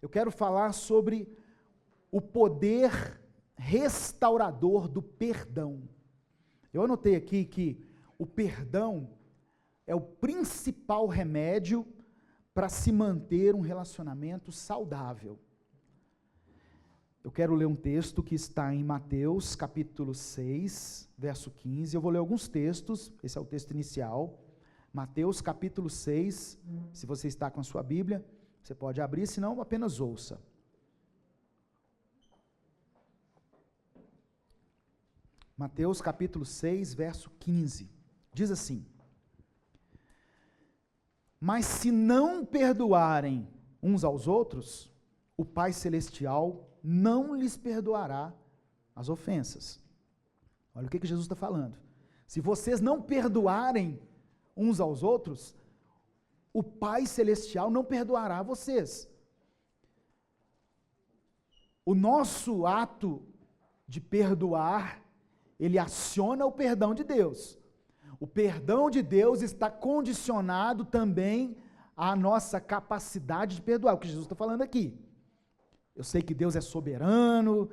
eu quero falar sobre o poder restaurador do perdão. Eu anotei aqui que o perdão é o principal remédio para se manter um relacionamento saudável. Eu quero ler um texto que está em Mateus, capítulo 6, verso 15. Eu vou ler alguns textos, esse é o texto inicial. Mateus, capítulo 6, se você está com a sua Bíblia, você pode abrir, senão apenas ouça. Mateus, capítulo 6, verso 15. Diz assim: mas se não perdoarem uns aos outros, o Pai Celestial não lhes perdoará as ofensas. Olha o que Jesus está falando. Se vocês não perdoarem uns aos outros, o Pai Celestial não perdoará vocês. O nosso ato de perdoar, ele aciona o perdão de Deus. O perdão de Deus está condicionado também à nossa capacidade de perdoar, o que Jesus está falando aqui. Eu sei que Deus é soberano,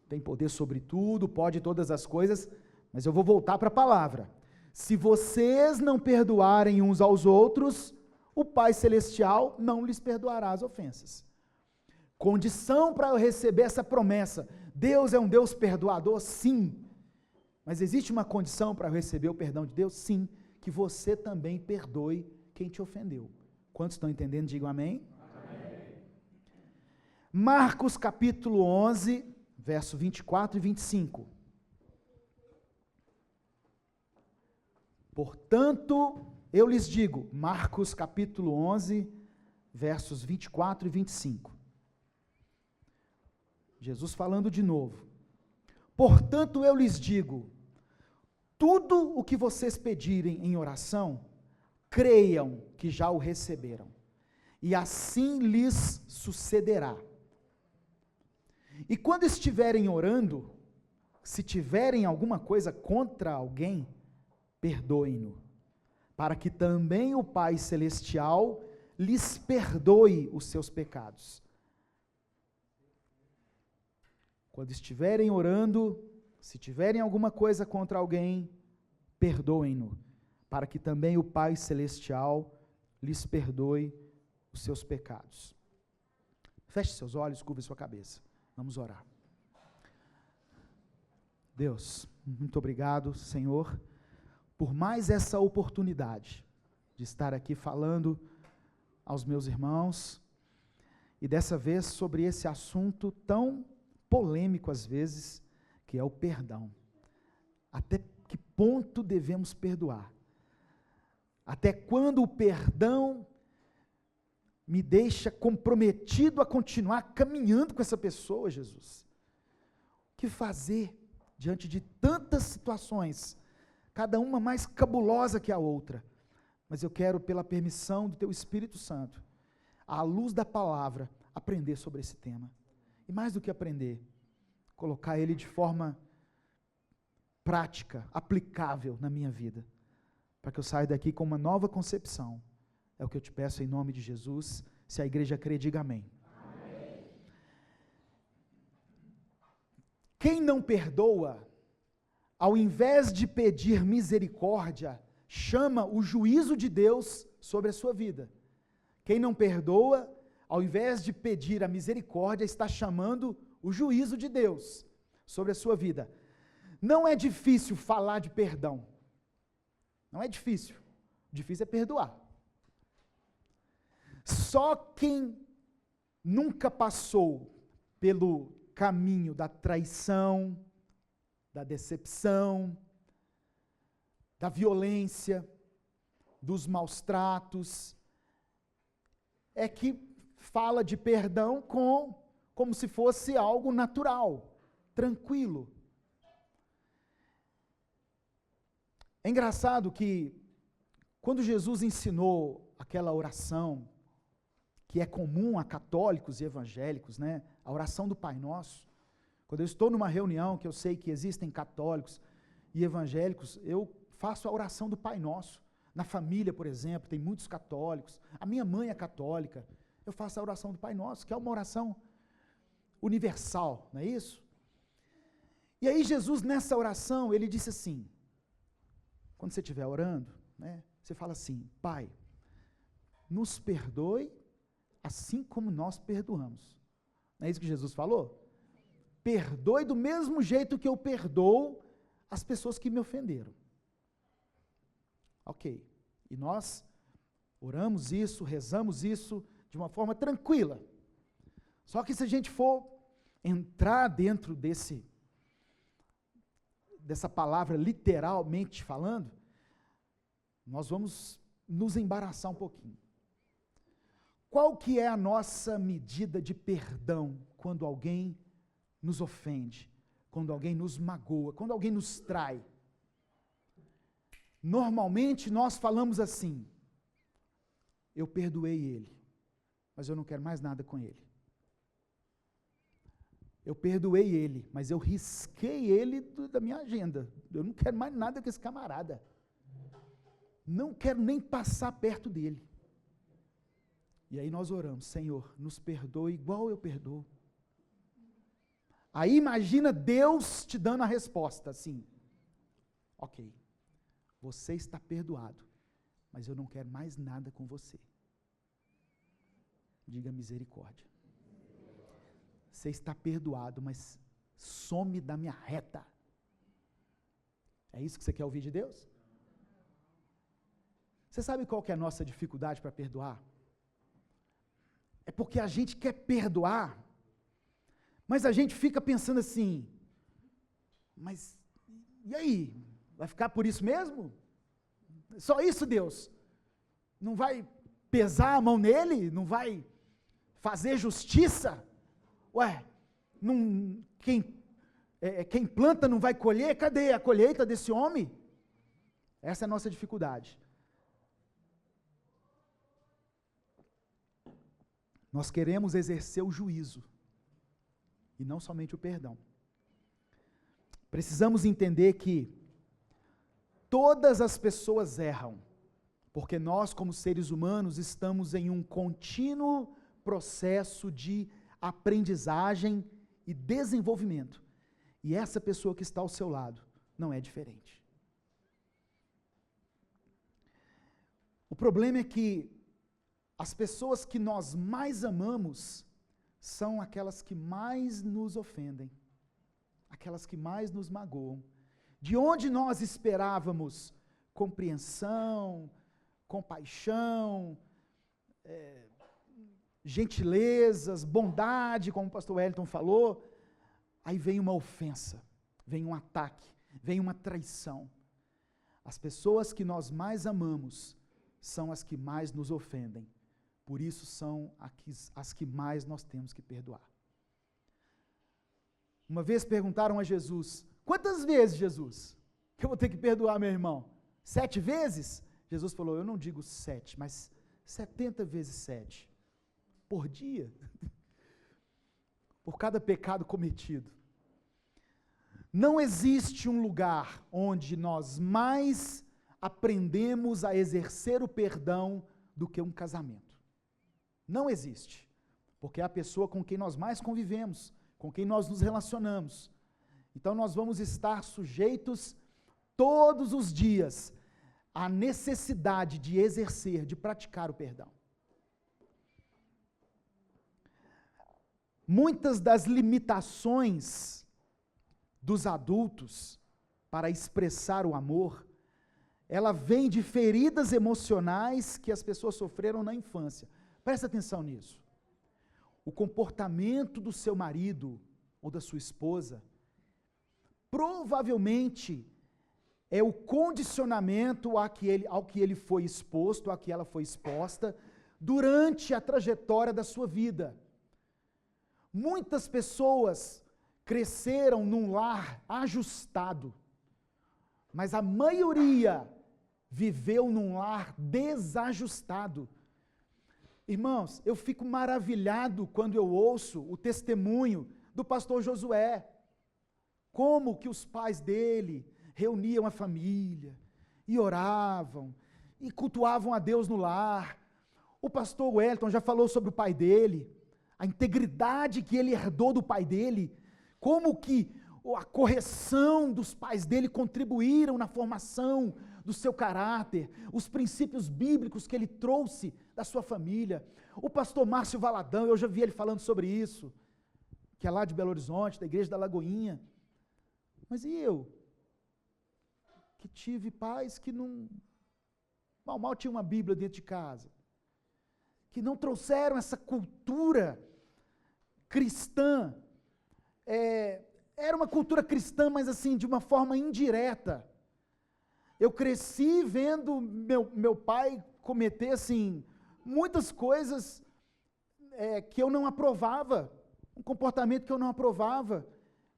tem poder sobre tudo, pode todas as coisas, mas eu vou voltar para a palavra. Se vocês não perdoarem uns aos outros, o Pai Celestial não lhes perdoará as ofensas. Condição para eu receber essa promessa: Deus é um Deus perdoador? Sim. Mas existe uma condição para eu receber o perdão de Deus? Sim, que você também perdoe quem te ofendeu. Quantos estão entendendo? Digam amém. Marcos capítulo 11, verso 24 e 25. Portanto, eu lhes digo, Marcos capítulo 11, versos 24 e 25. Jesus falando de novo. Portanto, eu lhes digo, tudo o que vocês pedirem em oração, creiam que já o receberam, e assim lhes sucederá. E quando estiverem orando, se tiverem alguma coisa contra alguém, perdoem-no, para que também o Pai Celestial lhes perdoe os seus pecados. Quando estiverem orando, se tiverem alguma coisa contra alguém, perdoem-no, para que também o Pai Celestial lhes perdoe os seus pecados. Feche seus olhos, curve sua cabeça. Vamos orar. Deus, muito obrigado, Senhor, por mais essa oportunidade de estar aqui falando aos meus irmãos, e dessa vez sobre esse assunto tão polêmico às vezes, que é o perdão. Até que ponto devemos perdoar? Até quando o perdão me deixa comprometido a continuar caminhando com essa pessoa, Jesus? O que fazer diante de tantas situações, cada uma mais cabulosa que a outra? Mas eu quero, pela permissão do Teu Espírito Santo, à luz da palavra, aprender sobre esse tema. E mais do que aprender, colocar ele de forma prática, aplicável na minha vida, para que eu saia daqui com uma nova concepção. É o que eu te peço em nome de Jesus. Se a igreja crê, diga amém. Amém. Quem não perdoa, ao invés de pedir misericórdia, chama o juízo de Deus sobre a sua vida. Quem não perdoa, ao invés de pedir a misericórdia, está chamando o juízo de Deus sobre a sua vida. Não é difícil falar de perdão. Não é difícil. O difícil é perdoar. Só quem nunca passou pelo caminho da traição, da decepção, da violência, dos maus tratos, é que fala de perdão como se fosse algo natural, tranquilo. É engraçado que quando Jesus ensinou aquela oração que é comum a católicos e evangélicos, né? A oração do Pai Nosso. Quando eu estou numa reunião que eu sei que existem católicos e evangélicos, eu faço a oração do Pai Nosso. Na família, por exemplo, tem muitos católicos. A minha mãe é católica. eu faço a oração do Pai Nosso, que é uma oração universal, não é isso? E aí Jesus, nessa oração, ele disse assim, quando você estiver orando, né, você fala assim, Pai, nos perdoe assim como nós perdoamos. Não é isso que Jesus falou? Perdoe do mesmo jeito que eu perdoo as pessoas que me ofenderam. Ok. E nós oramos isso, rezamos isso de uma forma tranquila. Só que se a gente for entrar dentro dessa palavra literalmente falando, nós vamos nos embaraçar um pouquinho. Qual que é a nossa medida de perdão quando alguém nos ofende, quando alguém nos magoa, quando alguém nos trai? Normalmente nós falamos assim, eu perdoei ele, mas eu não quero mais nada com ele. Eu perdoei ele, mas eu risquei ele da minha agenda. Eu não quero mais nada com esse camarada. Não quero nem passar perto dele. E aí nós oramos, Senhor, nos perdoe igual eu perdoo. Aí imagina Deus te dando a resposta, assim, ok, você está perdoado, mas eu não quero mais nada com você. Diga misericórdia. Você está perdoado, mas some da minha reta. É isso que você quer ouvir de Deus? Você sabe qual que é a nossa dificuldade para perdoar? É porque a gente quer perdoar, mas a gente fica pensando assim, mas e aí? Vai ficar por isso mesmo? Só isso, Deus? Não vai pesar a mão nele? Não vai fazer justiça? Ué, quem planta não vai colher? Cadê a colheita desse homem? Essa é a nossa dificuldade. Nós queremos exercer o juízo, e não somente o perdão. Precisamos entender que todas as pessoas erram, porque nós, como seres humanos, estamos em um contínuo processo de aprendizagem e desenvolvimento. E essa pessoa que está ao seu lado não é diferente. O problema é que as pessoas que nós mais amamos são aquelas que mais nos ofendem, aquelas que mais nos magoam. De onde nós esperávamos compreensão, compaixão, gentilezas, bondade, como o pastor Wellington falou, aí vem uma ofensa, vem um ataque, vem uma traição. As pessoas que nós mais amamos são as que mais nos ofendem. Por isso são as que mais nós temos que perdoar. Uma vez perguntaram a Jesus, quantas vezes, Jesus, que eu vou ter que perdoar meu irmão? 7 vezes? Jesus falou, eu não digo 7, mas 70 vezes 7. Por dia. Por cada pecado cometido. Não existe um lugar onde nós mais aprendemos a exercer o perdão do que um casamento. Não existe, porque é a pessoa com quem nós mais convivemos, com quem nós nos relacionamos. Então nós vamos estar sujeitos todos os dias à necessidade de exercer, de praticar o perdão. Muitas das limitações dos adultos para expressar o amor, ela vem de feridas emocionais que as pessoas sofreram na infância. Presta atenção nisso. O comportamento do seu marido ou da sua esposa provavelmente é o condicionamento ao que ele foi exposto, a que ela foi exposta durante a trajetória da sua vida. Muitas pessoas cresceram num lar ajustado, mas a maioria viveu num lar desajustado. Irmãos, eu fico maravilhado quando eu ouço o testemunho do pastor Josué, como que os pais dele reuniam a família, e oravam, e cultuavam a Deus no lar. O pastor Wellington já falou sobre o pai dele, a integridade que ele herdou do pai dele, como que a correção dos pais dele contribuíram na formação do seu caráter, os princípios bíblicos que ele trouxe da sua família. O pastor Márcio Valadão, eu já vi ele falando sobre isso, que é lá de Belo Horizonte, da igreja da Lagoinha. Mas e eu? Que tive pais que não, mal tinha uma Bíblia dentro de casa, que não trouxeram essa cultura cristã, era uma cultura cristã, mas assim, de uma forma indireta. Eu cresci vendo meu pai cometer, assim, muitas coisas que eu não aprovava, um comportamento que eu não aprovava,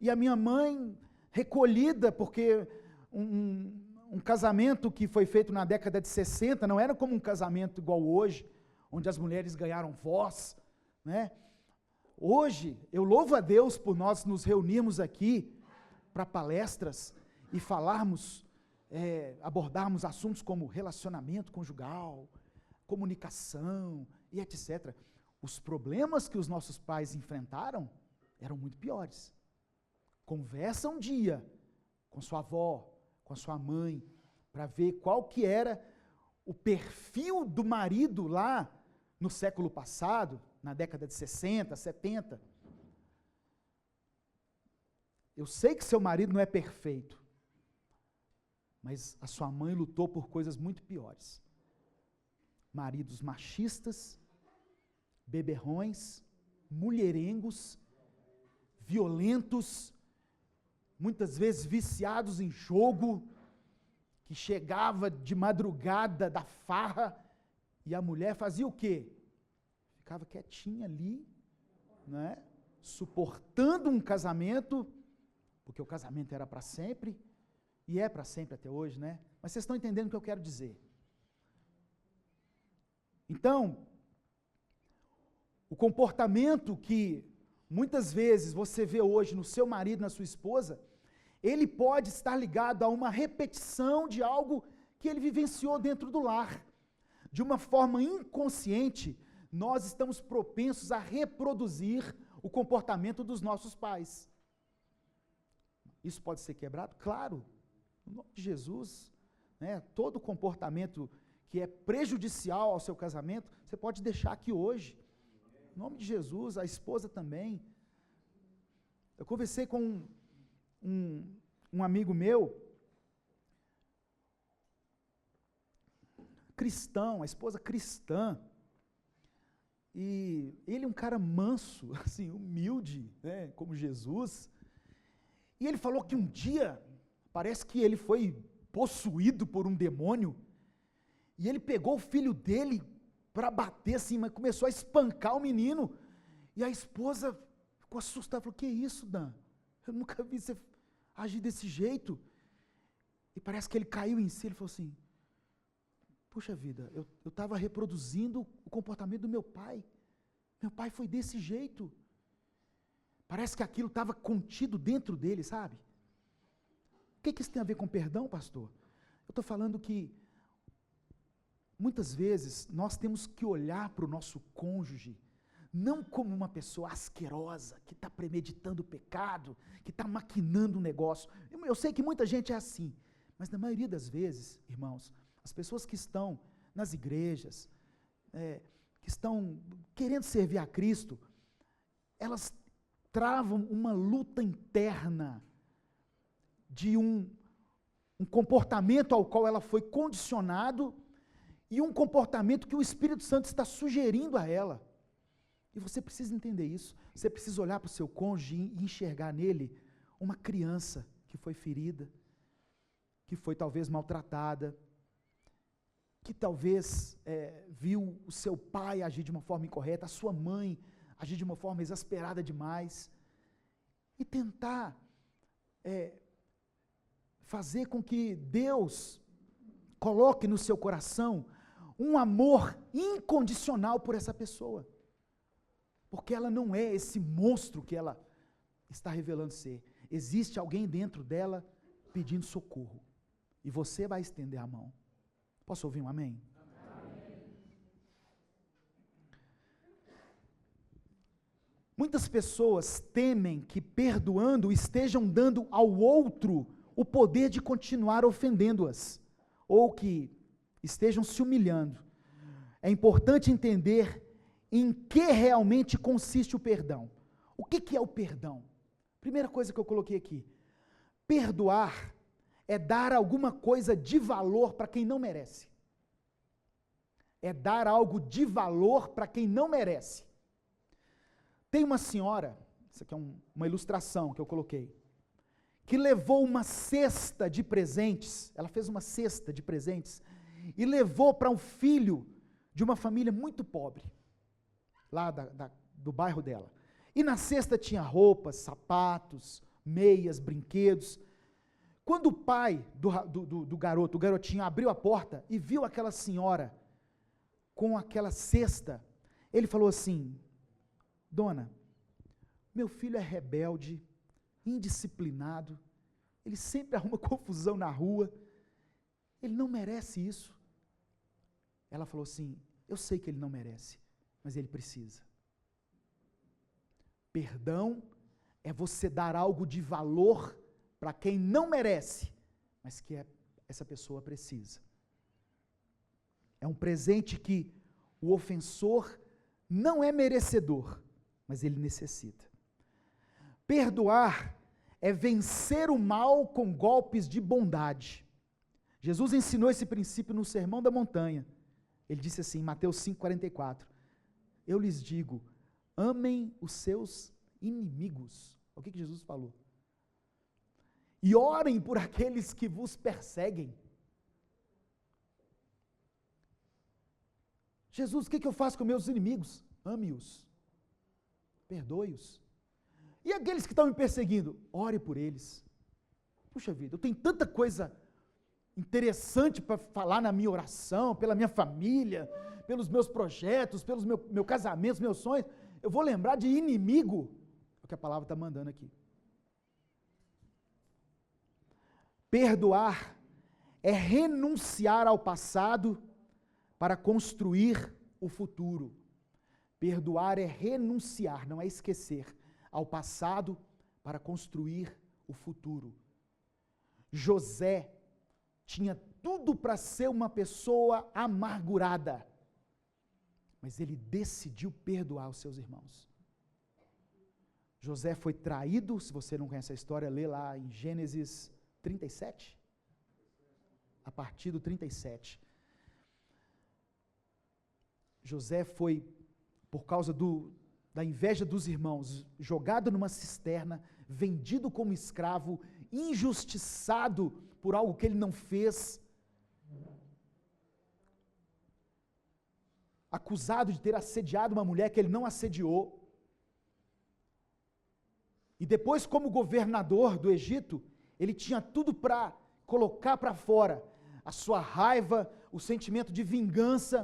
e a minha mãe recolhida, porque um casamento que foi feito na década de 60, não era como um casamento igual hoje, onde as mulheres ganharam voz, né? Hoje, eu louvo a Deus por nós nos reunirmos aqui para palestras e falarmos, abordarmos assuntos como relacionamento conjugal, comunicação e etc. Os problemas que os nossos pais enfrentaram eram muito piores. Conversa um dia com sua avó, com a sua mãe, para ver qual que era o perfil do marido lá no século passado, na década de 60, 70. Eu sei que seu marido não é perfeito, mas a sua mãe lutou por coisas muito piores. Maridos machistas, beberrões, mulherengos, violentos, muitas vezes viciados em jogo, que chegava de madrugada da farra e a mulher fazia o quê? Ficava quietinha ali, né? Suportando um casamento, porque o casamento era para sempre, e é para sempre até hoje, né? Mas vocês estão entendendo o que eu quero dizer. Então, o comportamento que muitas vezes você vê hoje no seu marido, na sua esposa, ele pode estar ligado a uma repetição de algo que ele vivenciou dentro do lar. De uma forma inconsciente, nós estamos propensos a reproduzir o comportamento dos nossos pais. Isso pode ser quebrado? Claro, no nome de Jesus, né? Todo comportamento que é prejudicial ao seu casamento, você pode deixar aqui hoje. Em nome de Jesus, a esposa também. Eu conversei com um amigo meu, cristão, a esposa cristã, e ele é um cara manso, assim, humilde, né, como Jesus, e ele falou que um dia, parece que ele foi possuído por um demônio, e ele pegou o filho dele para bater assim, mas começou a espancar o menino, e a esposa ficou assustada, falou, que isso, Dan? Eu nunca vi você agir desse jeito. E parece que ele caiu em si, ele falou assim, puxa vida, eu estava reproduzindo o comportamento do meu pai foi desse jeito. Parece que aquilo estava contido dentro dele, sabe? O que isso tem a ver com perdão, pastor? Eu estou falando que muitas vezes nós temos que olhar para o nosso cônjuge, não como uma pessoa asquerosa, que está premeditando o pecado, que está maquinando um negócio. Eu sei que muita gente é assim, mas na maioria das vezes, irmãos, as pessoas que estão nas igrejas, que estão querendo servir a Cristo, elas travam uma luta interna de um comportamento ao qual ela foi condicionado e um comportamento que o Espírito Santo está sugerindo a ela. E você precisa entender isso. Você precisa olhar para o seu cônjuge e enxergar nele uma criança que foi ferida, que foi talvez maltratada, que talvez viu o seu pai agir de uma forma incorreta, a sua mãe agir de uma forma exasperada demais, e tentar fazer com que Deus coloque no seu coração um amor incondicional por essa pessoa, porque ela não é esse monstro que ela está revelando ser. Existe alguém dentro dela pedindo socorro, e você vai estender a mão. Posso ouvir um amém? Amém. Muitas pessoas temem que perdoando estejam dando ao outro o poder de continuar ofendendo-as, ou que estejam se humilhando. É importante entender em que realmente consiste o perdão. O que é o perdão? Primeira coisa que eu coloquei aqui. Perdoar é dar alguma coisa de valor para quem não merece. É dar algo de valor para quem não merece. Tem uma senhora, isso aqui é uma ilustração que eu coloquei, que levou uma cesta de presentes, ela fez uma cesta de presentes, e levou para um filho de uma família muito pobre, lá do bairro dela. E na cesta tinha roupas, sapatos, meias, brinquedos. Quando o pai do garotinho, abriu a porta e viu aquela senhora com aquela cesta, ele falou assim: dona, meu filho é rebelde, indisciplinado, ele sempre arruma confusão na rua, ele não merece isso. Ela falou assim: eu sei que ele não merece, mas ele precisa. Perdão é você dar algo de valor para quem não merece, mas que essa pessoa precisa. É um presente que o ofensor não é merecedor, mas ele necessita. Perdoar é vencer o mal com golpes de bondade. Jesus ensinou esse princípio no Sermão da Montanha. Ele disse assim, em Mateus 5,44, eu lhes digo, amem os seus inimigos. O que Jesus falou? E orem por aqueles que vos perseguem. Jesus, o que eu faço com meus inimigos? Ame-os, perdoe-os. E aqueles que estão me perseguindo? Ore por eles. Puxa vida, eu tenho tanta coisa interessante para falar na minha oração, pela minha família, pelos meus projetos, pelos meu casamento, meus sonhos. Eu vou lembrar de inimigo, é o que a palavra está mandando aqui. Perdoar é renunciar ao passado para construir o futuro. Perdoar é renunciar, não é esquecer, ao passado para construir o futuro. José tinha tudo para ser uma pessoa amargurada, mas ele decidiu perdoar os seus irmãos. José foi traído, se você não conhece a história, lê lá em Gênesis 37, a partir do 37. José foi, por causa da inveja dos irmãos, jogado numa cisterna, vendido como escravo, injustiçado por algo que ele não fez, acusado de ter assediado uma mulher que ele não assediou, e depois, como governador do Egito, ele tinha tudo para colocar para fora a sua raiva, o sentimento de vingança,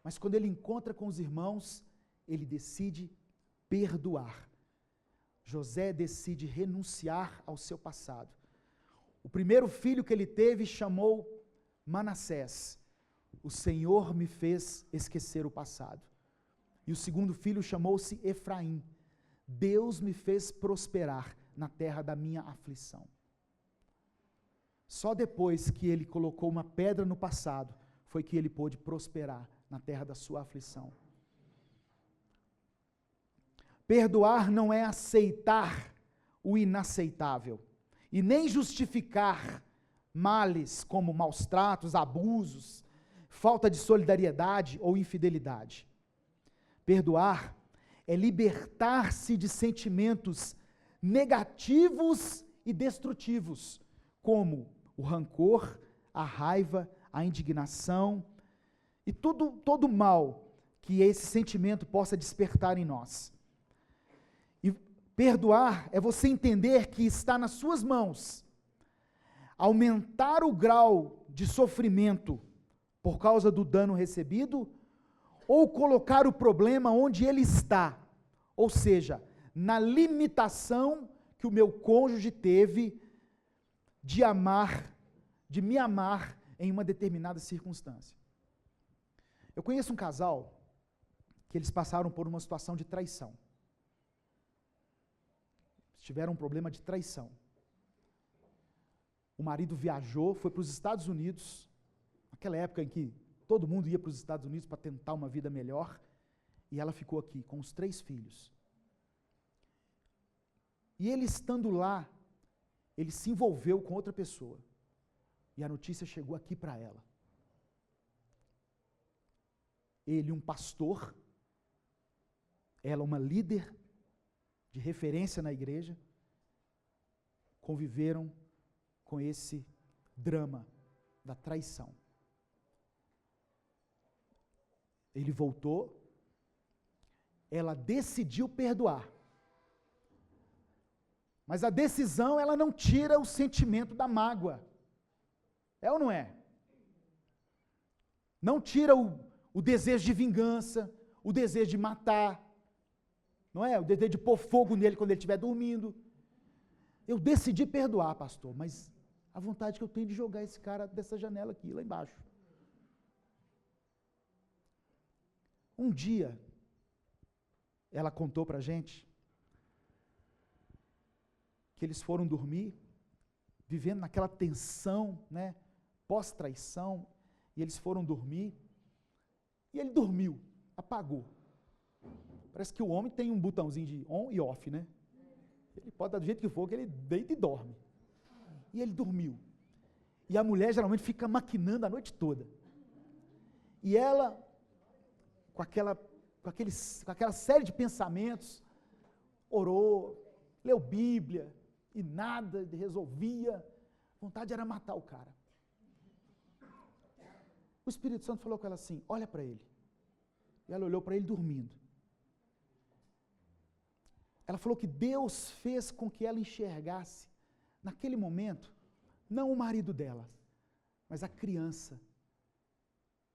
mas quando ele encontra com os irmãos, ele decide perdoar. José decide renunciar ao seu passado. O primeiro filho que ele teve chamou Manassés. O Senhor me fez esquecer o passado. E o segundo filho chamou-se Efraim. Deus me fez prosperar na terra da minha aflição. Só depois que ele colocou uma pedra no passado, foi que ele pôde prosperar na terra da sua aflição. Perdoar não é aceitar o inaceitável, e nem justificar males como maus tratos, abusos, falta de solidariedade ou infidelidade. Perdoar é libertar-se de sentimentos negativos e destrutivos, como o rancor, a raiva, a indignação e todo mal que esse sentimento possa despertar em nós. E perdoar é você entender que está nas suas mãos aumentar o grau de sofrimento por causa do dano recebido ou colocar o problema onde ele está, ou seja, na limitação que o meu cônjuge teve de me amar em uma determinada circunstância. Eu conheço um casal que eles passaram por uma situação de traição. tiveram um problema de traição. O marido viajou, foi para os Estados Unidos, naquela época em que todo mundo ia para os Estados Unidos para tentar uma vida melhor, e ela ficou aqui com os 3 filhos. E ele estando lá, ele se envolveu com outra pessoa, e a notícia chegou aqui para ela. Ele, um pastor, ela, uma líder de referência na igreja, conviveram com esse drama da traição. Ele voltou, ela decidiu perdoar. Mas a decisão, ela não tira o sentimento da mágoa. É ou não é? Não tira o desejo de vingança, o desejo de matar, não é? O desejo de pôr fogo nele quando ele estiver dormindo. Eu decidi perdoar, pastor, mas a vontade que eu tenho de jogar esse cara dessa janela aqui, lá embaixo. Um dia, ela contou para a gente que eles foram dormir, vivendo naquela tensão, né, pós-traição, e eles foram dormir, e ele dormiu, apagou. Parece que o homem tem um botãozinho de on e off, né? Ele pode dar do jeito que for, que ele deita e dorme. E ele dormiu. E a mulher geralmente fica maquinando a noite toda. E ela, com aquela série de pensamentos, orou, leu Bíblia, e nada resolvia. A vontade era matar o cara. O Espírito Santo falou com ela assim, olha para ele. E ela olhou para ele dormindo. Ela falou que Deus fez com que ela enxergasse, naquele momento, não o marido dela, mas a criança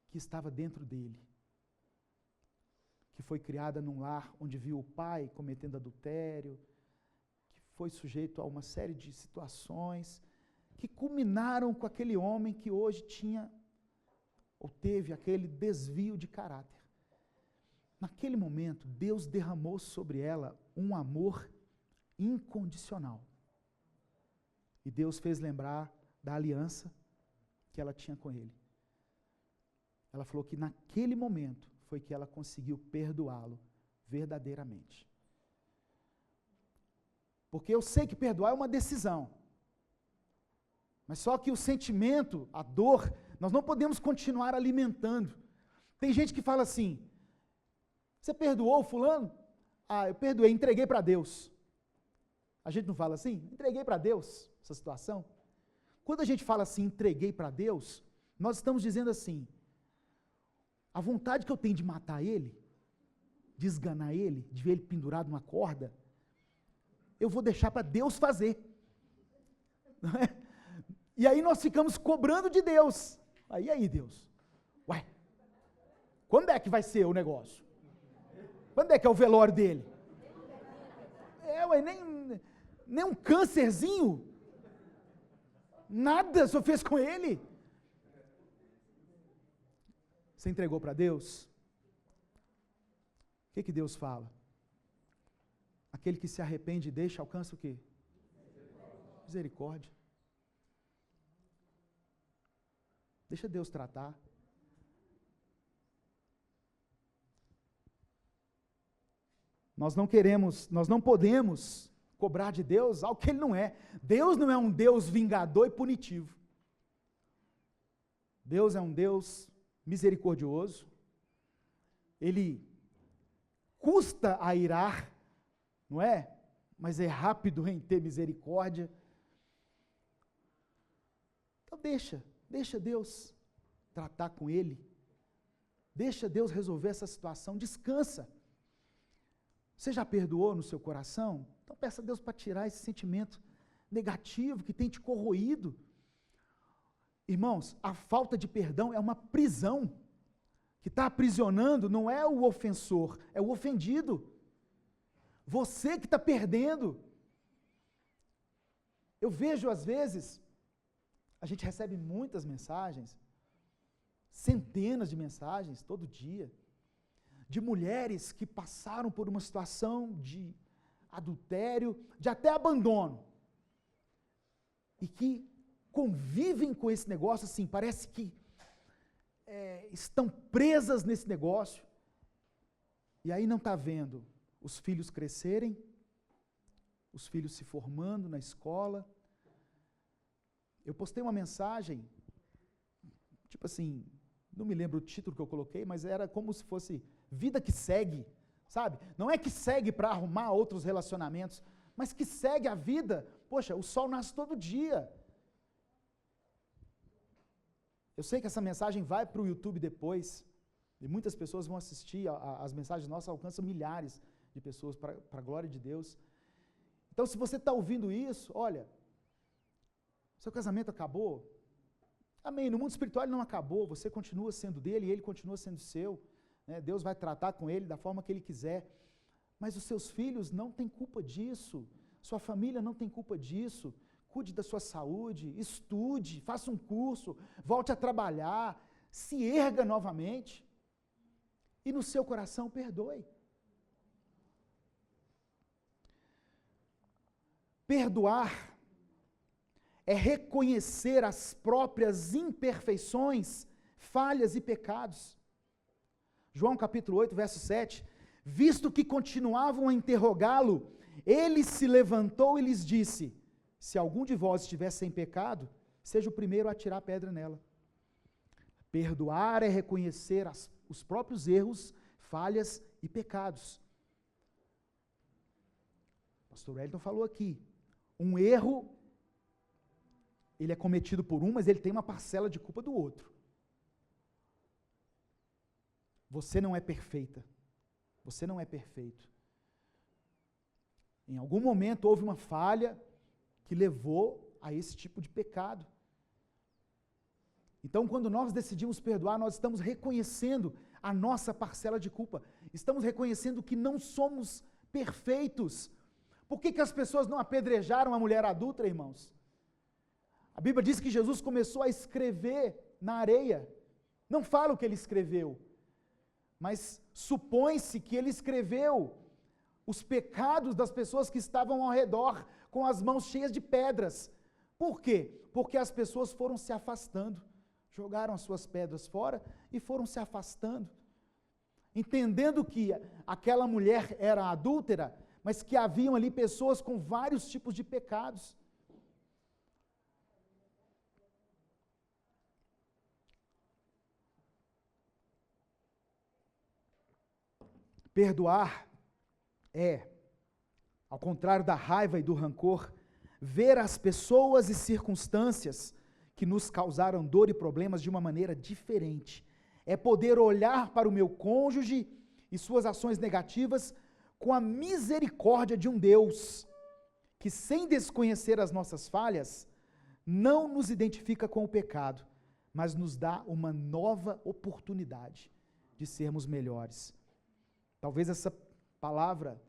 que estava dentro dele, que foi criada num lar onde viu o pai cometendo adultério, que foi sujeito a uma série de situações, que culminaram com aquele homem que hoje tinha, ou teve aquele desvio de caráter. Naquele momento, Deus derramou sobre ela um amor incondicional. E Deus fez lembrar da aliança que ela tinha com ele. Ela falou que naquele momento foi que ela conseguiu perdoá-lo verdadeiramente. Porque eu sei que perdoar é uma decisão. Mas só que o sentimento, a dor, nós não podemos continuar alimentando. Tem gente que fala assim, você perdoou o fulano? Ah, eu perdoei, entreguei para Deus. A gente não fala assim? Entreguei para Deus essa situação. Quando a gente fala assim, entreguei para Deus, nós estamos dizendo assim, a vontade que eu tenho de matar ele, de esganar ele, de ver ele pendurado numa corda, eu vou deixar para Deus fazer. Não é? E aí nós ficamos cobrando de Deus. Aí Deus, ué, quando é que vai ser o negócio? Quando é que é o velório dele? Nem um câncerzinho? Nada o senhor fez com ele? Você entregou para Deus? O que Deus fala? Aquele que se arrepende e deixa, alcança o quê? Misericórdia. Deixa Deus tratar. Nós não podemos cobrar de Deus algo que Ele não é. Deus não é um Deus vingador e punitivo. Deus é um Deus misericordioso. Ele custa a irar, não é? Mas é rápido em ter misericórdia. Então deixa Deus tratar com ele. Deixa Deus resolver essa situação, descansa. Você já perdoou no seu coração? Então peça a Deus para tirar esse sentimento negativo que tem te corroído. Irmãos, a falta de perdão é uma prisão. Que está aprisionando não é o ofensor, é o ofendido. Você que está perdendo. Eu vejo às vezes, a gente recebe muitas mensagens, centenas de mensagens todo dia, de mulheres que passaram por uma situação de adultério, de até abandono. E que convivem com esse negócio, assim, parece que estão presas nesse negócio. E aí não está vendo os filhos crescerem, os filhos se formando na escola. Eu postei uma mensagem, tipo assim, não me lembro o título que eu coloquei, mas era como se fosse vida que segue, sabe? Não é que segue para arrumar outros relacionamentos, mas que segue a vida. Poxa, o sol nasce todo dia. Eu sei que essa mensagem vai para o YouTube depois, e muitas pessoas vão assistir, as mensagens nossas alcançam milhares de pessoas para a glória de Deus. Então, se você está ouvindo isso, olha, seu casamento acabou? Amém, no mundo espiritual ele não acabou, você continua sendo dele e ele continua sendo seu, né? Deus vai tratar com ele da forma que ele quiser, mas os seus filhos não têm culpa disso, sua família não tem culpa disso. Cuide da sua saúde, estude, faça um curso, volte a trabalhar, se erga novamente e no seu coração perdoe. Perdoar é reconhecer as próprias imperfeições, falhas e pecados. João capítulo 8, verso 7, visto que continuavam a interrogá-lo, ele se levantou e lhes disse: se algum de vós estiver sem pecado, seja o primeiro a atirar a pedra nela. Perdoar é reconhecer os próprios erros, falhas e pecados. O pastor Wellington falou aqui, um erro, ele é cometido por um, mas ele tem uma parcela de culpa do outro. Você não é perfeita. Você não é perfeito. Em algum momento houve uma falha que levou a esse tipo de pecado. Então, quando nós decidimos perdoar, nós estamos reconhecendo a nossa parcela de culpa. Estamos reconhecendo que não somos perfeitos. Por que as pessoas não apedrejaram a mulher adúltera, irmãos? A Bíblia diz que Jesus começou a escrever na areia. Não fala o que ele escreveu, mas supõe-se que ele escreveu os pecados das pessoas que estavam ao redor, com as mãos cheias de pedras. Por quê? Porque as pessoas foram se afastando, jogaram as suas pedras fora e foram se afastando, entendendo que aquela mulher era adúltera, mas que haviam ali pessoas com vários tipos de pecados. Perdoar é, ao contrário da raiva e do rancor, ver as pessoas e circunstâncias que nos causaram dor e problemas de uma maneira diferente. É poder olhar para o meu cônjuge e suas ações negativas com a misericórdia de um Deus que, sem desconhecer as nossas falhas, não nos identifica com o pecado, mas nos dá uma nova oportunidade de sermos melhores. Talvez essa palavra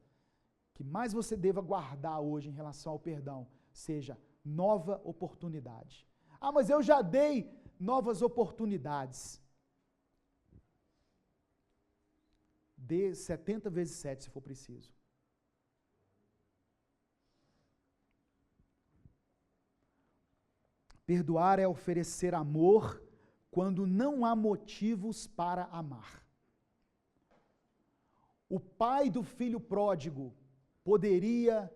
que mais você deva guardar hoje em relação ao perdão seja nova oportunidade. Ah, mas eu já dei novas oportunidades. Dê 70 vezes 7 se for preciso. Perdoar é oferecer amor quando não há motivos para amar. O pai do filho pródigo poderia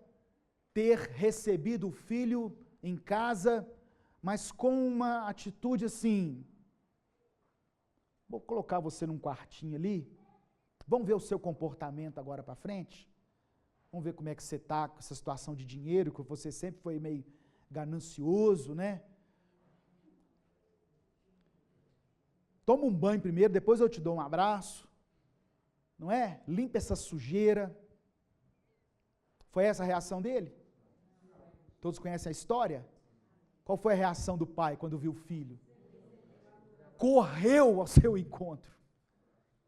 ter recebido o filho em casa, mas com uma atitude assim: vou colocar você num quartinho ali, vamos ver o seu comportamento agora para frente, vamos ver como é que você está com essa situação de dinheiro, que você sempre foi meio ganancioso, né? Toma um banho primeiro, depois eu te dou um abraço. Não é? Limpa essa sujeira. Foi essa a reação dele? Todos conhecem a história? Qual foi a reação do pai quando viu o filho? Correu ao seu encontro.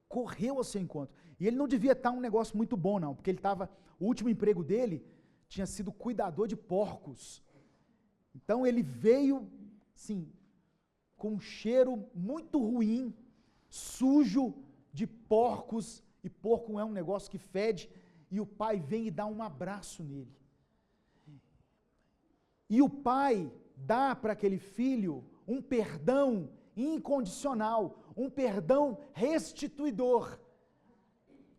Correu ao seu encontro. E ele não devia estar um negócio muito bom, não, porque o último emprego dele tinha sido cuidador de porcos. Então ele veio, sim, com um cheiro muito ruim, sujo de porcos. E porco é um negócio que fede, e o pai vem e dá um abraço nele. E o pai dá para aquele filho um perdão incondicional, um perdão restituidor.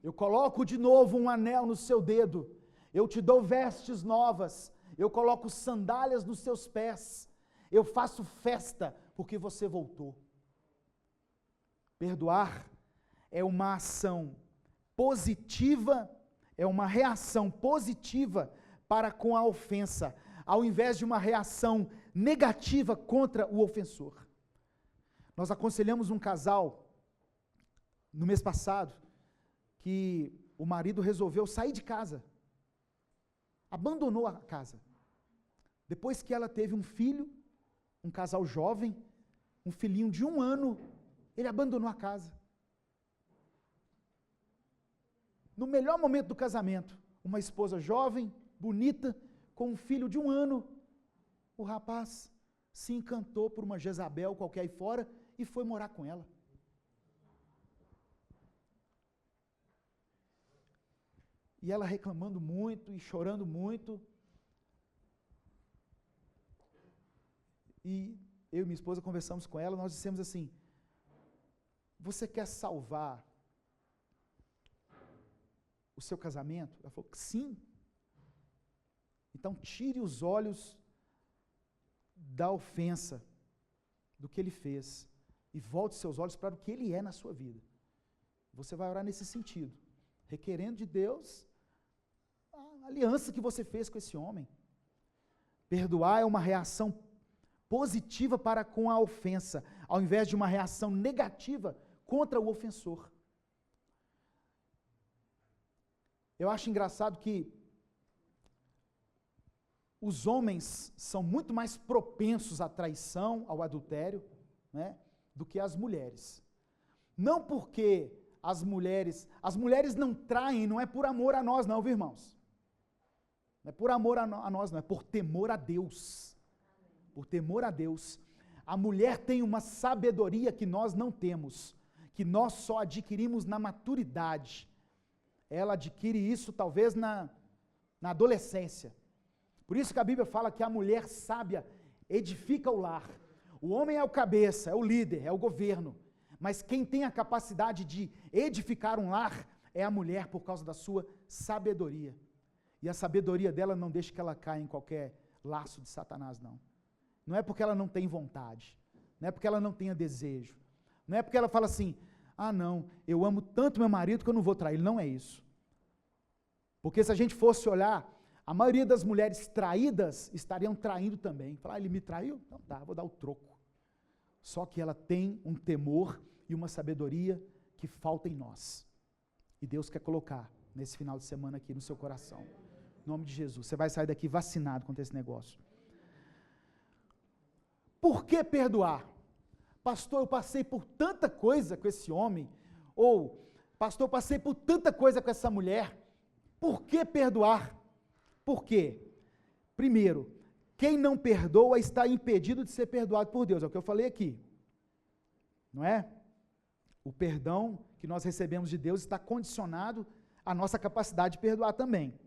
Eu coloco de novo um anel no seu dedo, eu te dou vestes novas, eu coloco sandálias nos seus pés, eu faço festa porque você voltou. Perdoar é uma ação positiva, é uma reação positiva para com a ofensa, ao invés de uma reação negativa contra o ofensor. Nós aconselhamos um casal, no mês passado, que o marido resolveu sair de casa, abandonou a casa, depois que ela teve um filho, um casal jovem, um filhinho de 1 ano, ele abandonou a casa. No melhor momento do casamento, uma esposa jovem, bonita, com um filho de 1 ano, o rapaz se encantou por uma Jezabel qualquer aí fora e foi morar com ela. E ela reclamando muito e chorando muito. E eu e minha esposa conversamos com ela, nós dissemos assim: você quer salvar o seu casamento? Ela falou que sim. Então tire os olhos da ofensa, do que ele fez, e volte seus olhos para o que ele é na sua vida. Você vai orar nesse sentido, requerendo de Deus a aliança que você fez com esse homem. Perdoar é uma reação positiva para com a ofensa, ao invés de uma reação negativa contra o ofensor. Eu acho engraçado que os homens são muito mais propensos à traição, ao adultério, né, do que as mulheres. Não porque as mulheres não traem, não é por amor a nós não, viu, irmãos? Não é por amor a nós não, é por temor a Deus. Por temor a Deus. A mulher tem uma sabedoria que nós não temos, que nós só adquirimos na maturidade. Ela adquire isso talvez na adolescência. Por isso que a Bíblia fala que a mulher sábia edifica o lar. O homem é o cabeça, é o líder, é o governo. Mas quem tem a capacidade de edificar um lar é a mulher por causa da sua sabedoria. E a sabedoria dela não deixa que ela caia em qualquer laço de Satanás, não. Não é porque ela não tem vontade, não é porque ela não tenha desejo, não é porque ela fala assim: ah não, eu amo tanto meu marido que eu não vou trair. Não é isso. Porque se a gente fosse olhar, a maioria das mulheres traídas estariam traindo também. Falar, ele me traiu? Então tá, vou dar o troco. Só que ela tem um temor e uma sabedoria que falta em nós. E Deus quer colocar nesse final de semana aqui no seu coração. Em nome de Jesus. Você vai sair daqui vacinado contra esse negócio. Por que perdoar? Pastor, eu passei por tanta coisa com esse homem. Ou, pastor, eu passei por tanta coisa com essa mulher. Por que perdoar? Por quê? Primeiro, quem não perdoa está impedido de ser perdoado por Deus. É o que eu falei aqui. Não é? O perdão que nós recebemos de Deus está condicionado à nossa capacidade de perdoar também.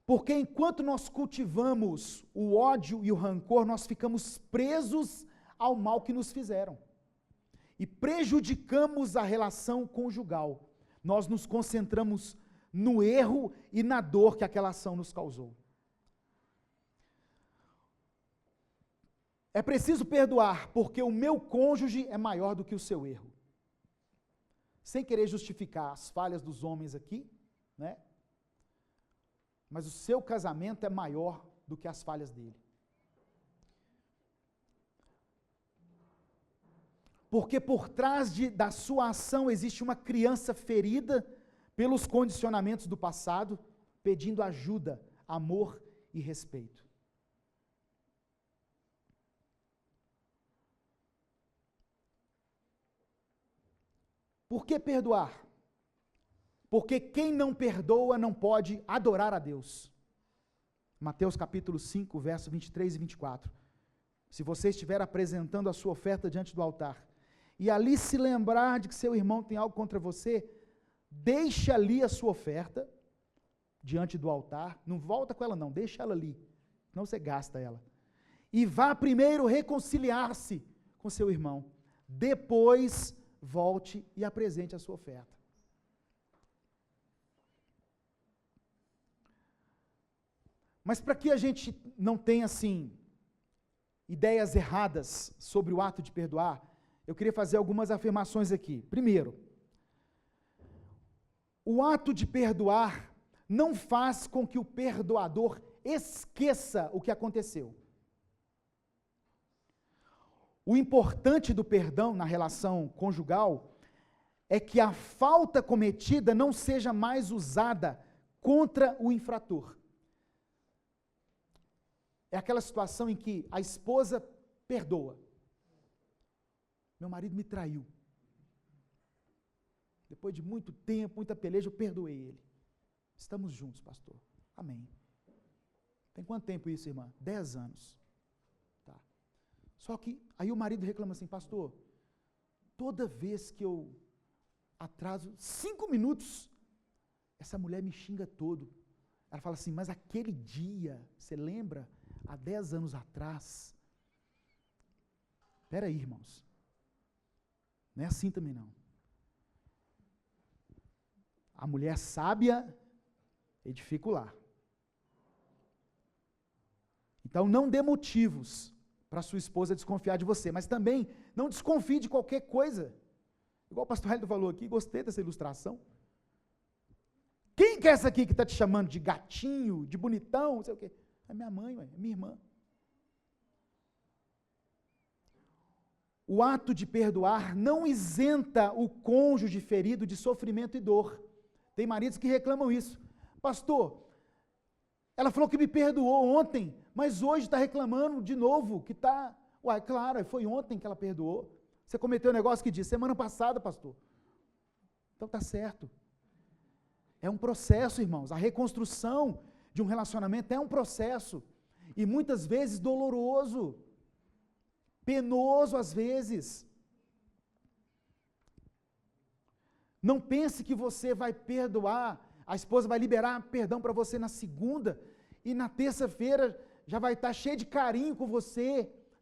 Porque enquanto nós cultivamos o ódio e o rancor, nós ficamos presos ao mal que nos fizeram. E prejudicamos a relação conjugal. Nós nos concentramos no erro e na dor que aquela ação nos causou. É preciso perdoar, porque o meu cônjuge é maior do que o seu erro. Sem querer justificar as falhas dos homens aqui, né? Mas o seu casamento é maior do que as falhas dele. Porque por trás da sua ação existe uma criança ferida pelos condicionamentos do passado, pedindo ajuda, amor e respeito. Por que perdoar? Porque quem não perdoa não pode adorar a Deus. Mateus capítulo 5, verso 23 e 24. Se você estiver apresentando a sua oferta diante do altar, e ali se lembrar de que seu irmão tem algo contra você, deixe ali a sua oferta, diante do altar, não volta com ela não, deixa ela ali, não você gasta ela. E vá primeiro reconciliar-se com seu irmão, depois volte e apresente a sua oferta. Mas para que a gente não tenha, assim, ideias erradas sobre o ato de perdoar, eu queria fazer algumas afirmações aqui. Primeiro, o ato de perdoar não faz com que o perdoador esqueça o que aconteceu. O importante do perdão na relação conjugal é que a falta cometida não seja mais usada contra o infrator. É aquela situação em que a esposa perdoa. Meu marido me traiu. Depois de muito tempo, muita peleja, eu perdoei ele. Estamos juntos, pastor. Amém. Tem quanto tempo isso, irmã? 10 anos. Tá. Só que aí o marido reclama assim, pastor, toda vez que eu atraso 5 minutos, essa mulher me xinga todo. Ela fala assim, mas aquele dia, você lembra? Há 10 anos atrás. Espera aí, irmãos. Não é assim também não. A mulher sábia edifica o lar. Então não dê motivos para sua esposa desconfiar de você, mas também não desconfie de qualquer coisa. Igual o pastor Hélio falou aqui, gostei dessa ilustração. Quem que é essa aqui que está te chamando de gatinho, de bonitão, não sei o quê? É minha mãe, é minha irmã. O ato de perdoar não isenta o cônjuge ferido de sofrimento e dor. Tem maridos que reclamam isso. Pastor, ela falou que me perdoou ontem, mas hoje está reclamando de novo, que está... Uai, claro, foi ontem que ela perdoou. Você cometeu um negócio que disse, semana passada, pastor. Então está certo. É um processo, irmãos. A reconstrução de um relacionamento é um processo, e muitas vezes doloroso, penoso às vezes. Não pense que você vai perdoar, a esposa vai liberar perdão para você na segunda, e na terça-feira já vai estar cheia de carinho com você,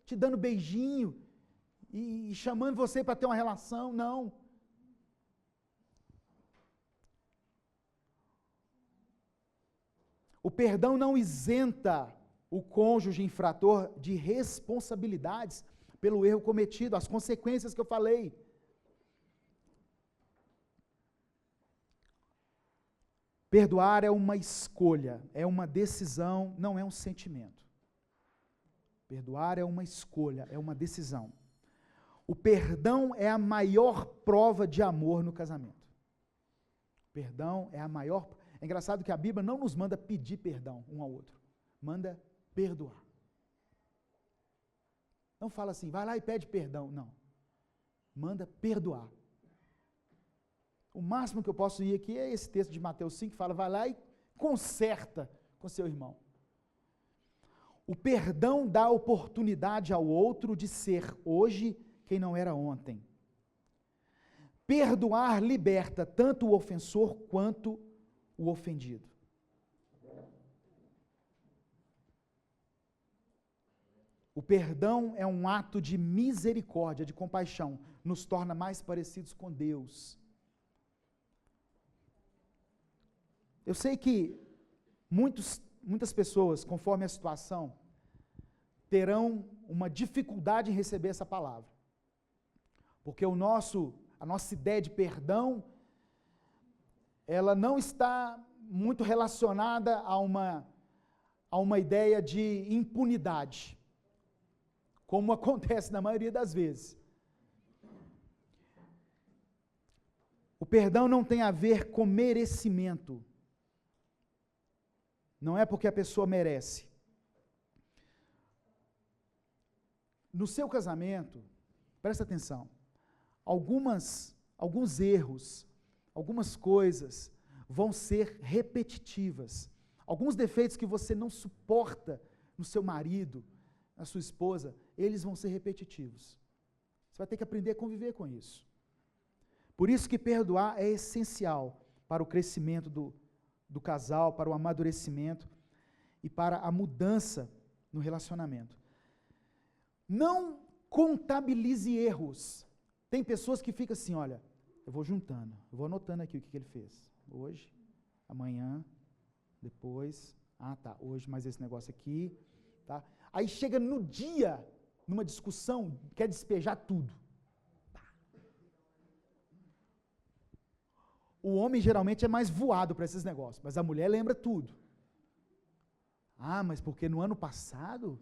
te dando beijinho, e chamando você para ter uma relação, não. O perdão não isenta o cônjuge infrator de responsabilidades pelo erro cometido, as consequências que eu falei. Perdoar é uma escolha, é uma decisão, não é um sentimento. Perdoar é uma escolha, é uma decisão. O perdão é a maior prova de amor no casamento. Perdão é a maior... É engraçado que a Bíblia não nos manda pedir perdão um ao outro, manda perdoar. Não fala assim, vai lá e pede perdão, não. Manda perdoar. O máximo que eu posso ir aqui é esse texto de Mateus 5, que fala, vai lá e conserta com seu irmão. O perdão dá oportunidade ao outro de ser hoje quem não era ontem. Perdoar liberta tanto o ofensor quanto o ofendido. O perdão é um ato de misericórdia, de compaixão, nos torna mais parecidos com Deus. Eu sei que muitas pessoas, conforme a situação, terão uma dificuldade em receber essa palavra. Porque a nossa ideia de perdão, ela não está muito relacionada a uma ideia de impunidade, como acontece na maioria das vezes. O perdão não tem a ver com merecimento. Não é porque a pessoa merece. No seu casamento, presta atenção, alguns erros, algumas coisas vão ser repetitivas. Alguns defeitos que você não suporta no seu marido, na sua esposa, eles vão ser repetitivos. Você vai ter que aprender a conviver com isso. Por isso que perdoar é essencial para o crescimento do casal, para o amadurecimento e para a mudança no relacionamento. Não contabilize erros. Tem pessoas que ficam assim, olha, eu vou juntando, eu vou anotando aqui o que ele fez. Hoje, amanhã, depois, hoje mais esse negócio aqui, tá? Aí chega no dia, numa discussão, quer despejar tudo. O homem geralmente é mais voado para esses negócios, mas a mulher lembra tudo. Mas porque no ano passado,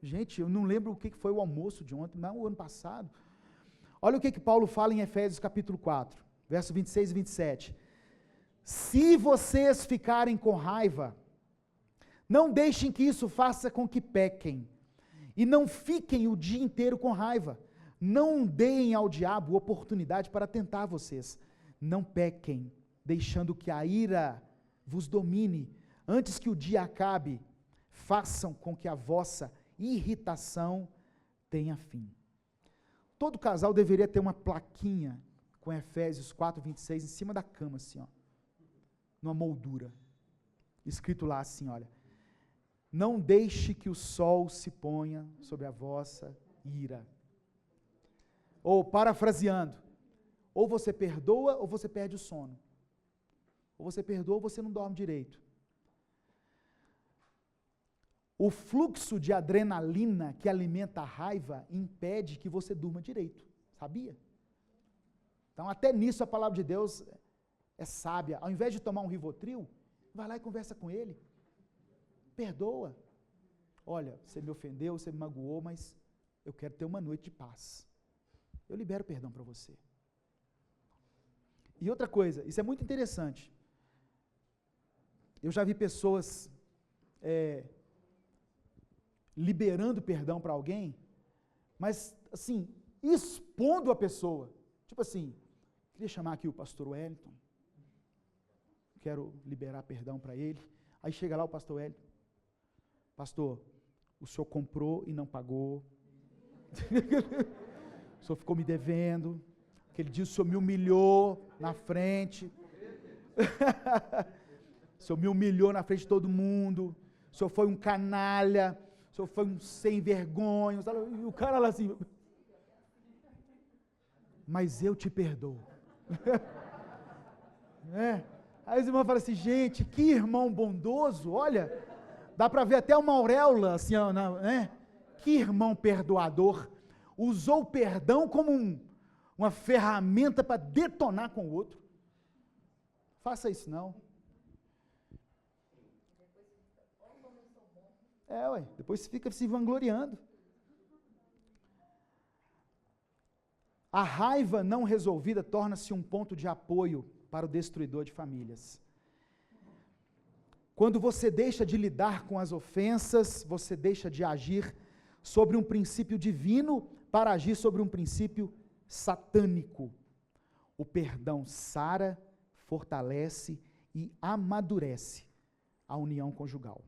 gente, eu não lembro o que foi o almoço de ontem, não, o ano passado. Olha o que Paulo fala em Efésios capítulo 4, verso 26 e 27. Se vocês ficarem com raiva, não deixem que isso faça com que pequem, e não fiquem o dia inteiro com raiva. Não deem ao diabo oportunidade para tentar vocês. Não pequem, deixando que a ira vos domine. Antes que o dia acabe, façam com que a vossa irritação tenha fim. Todo casal deveria ter uma plaquinha com Efésios 4, 26 em cima da cama, assim, ó, numa moldura. Escrito lá assim, olha, não deixe que o sol se ponha sobre a vossa ira. Ou, parafraseando, ou você perdoa ou você perde o sono. Ou você perdoa ou você não dorme direito. O fluxo de adrenalina que alimenta a raiva impede que você durma direito. Sabia? Então, até nisso a palavra de Deus é sábia. Ao invés de tomar um Rivotril, vai lá e conversa com ele. Perdoa. Olha, você me ofendeu, você me magoou, mas eu quero ter uma noite de paz. Eu libero perdão para você. E outra coisa, isso é muito interessante. Eu já vi pessoas liberando perdão para alguém, mas assim, expondo a pessoa. Tipo assim, queria chamar aqui o pastor Wellington, quero liberar perdão para ele. Aí chega lá o pastor Wellington, pastor, o senhor comprou e não pagou, o senhor ficou me devendo, aquele dia o senhor me humilhou na frente, o senhor me humilhou na frente de todo mundo, o senhor foi um canalha, o senhor foi um sem vergonha, e o cara lá assim, mas eu te perdoo. Aí os irmãos falam assim, gente, que irmão bondoso, olha, dá para ver até uma auréola, assim, né? Que irmão perdoador, usou o perdão como uma ferramenta para detonar com o outro. Faça isso não. Depois fica se vangloriando. A raiva não resolvida torna-se um ponto de apoio para o destruidor de famílias. Quando você deixa de lidar com as ofensas, você deixa de agir sobre um princípio divino para agir sobre um princípio satânico. O perdão sara, fortalece e amadurece a união conjugal.